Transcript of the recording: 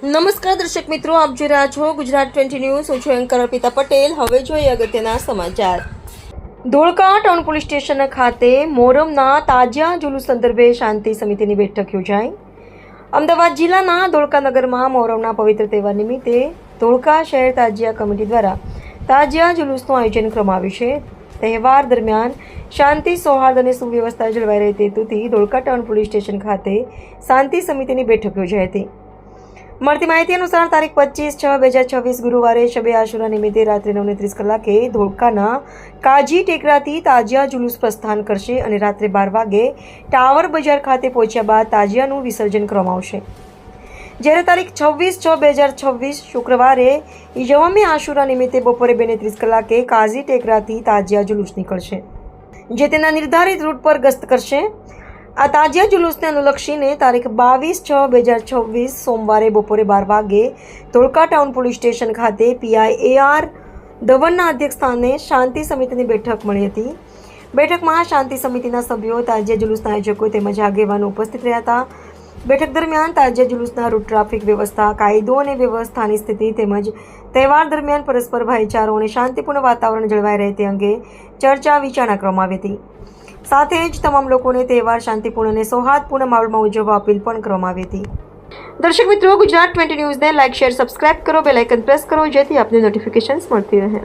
નમસ્કાર દર્શક મિત્રો, આપ જોઈ રહ્યા છો ગુજરાત 20 ન્યૂઝ. હું છું એન્કર અર્પિતા પટેલ. હવે જોઈએ અગત્યના સમાચાર. ધોળકા ટાઉન પોલીસ સ્ટેશન ખાતે મોહરમના તાજિયા જુલુસ સંદર્ભે શાંતિ સમિતિની બેઠક યોજાઈ. અમદાવાદ જિલ્લાના ધોળકા નગરમાં મોહરમના પવિત્ર તહેવાર નિમિત્તે ધોળકા શહેર તાજિયા કમિટી દ્વારા તાજિયા જુલુસનું આયોજન કરવામાં આવ્યું છે. તહેવાર દરમિયાન શાંતિ, સૌહાર્દ અને સુવ્યવસ્થા જળવાઈ રહે તે હેતુથી ધોળકા ટાઉન પોલીસ સ્ટેશન ખાતે શાંતિ સમિતિની બેઠક યોજાઈ હતી. મળતી માહિતી અનુસાર તારીખ 25/6/2026 ગુરુવારે શબે આશુરા નિમિત્તે રાત્રે 9:30 કલાકે ધોળકાના કાજી ટેકરાથી તાજિયા જુલુસ પ્રસ્થાન કરશે અને રાત્રે 12 વાગે ટાવર બજાર ખાતે પહોંચ્યા બાદ તાજિયાનું વિસર્જન કરવામાં આવશે. જ્યારે તારીખ 26/6/2026 શુક્રવારે યવમે આશુરા નિમિત્તે બપોરે 2:30 કલાકે કાજી ટેકરાથી તાજિયા જુલુસ નીકળશે, જે તેના નિર્ધારિત રૂટ પર ગસ્ત કરશે. આ તાજિયા જુલુસને અનુલક્ષીને તારીખ 22/6/2026 સોમવારે બપોરે 12 વાગે ધોળકા ટાઉન પોલીસ સ્ટેશન ખાતે પીઆઈ AR ધવનના અધ્યક્ષસ્થાને શાંતિ સમિતિની બેઠક મળી હતી. બેઠકમાં શાંતિ સમિતિના સભ્યો, તાજિયા જુલુસના આયોજકો તેમજ આગેવાનો ઉપસ્થિત રહ્યા હતા. બેઠક દરમિયાન તાજિયા જુલુસના રૂટ, ટ્રાફિક વ્યવસ્થા, કાયદો અને વ્યવસ્થાની સ્થિતિ તેમજ તહેવાર દરમિયાન પરસ્પર ભાઈચારો અને શાંતિપૂર્ણ વાતાવરણ જળવાઈ રહે તે અંગે ચર્ચા વિચારણા કરવામાં આવી હતી. સાથે જ તમામ લોકોને તહેવાર શાંતિપૂર્ણ અને સૌહાર્દપૂર્ણ માહોલમાં ઉજવવા અપીલ પણ કરવામાં આવી હતી. દર્શક મિત્રો, ગુજરાત 20 ન્યૂઝને લાઇક, શેર, સબસ્ક્રાઇબ કરો, બેલ આઇકન પ્રેસ કરો જેથી આપને નોટિફિકેશન્સ મળતી રહે.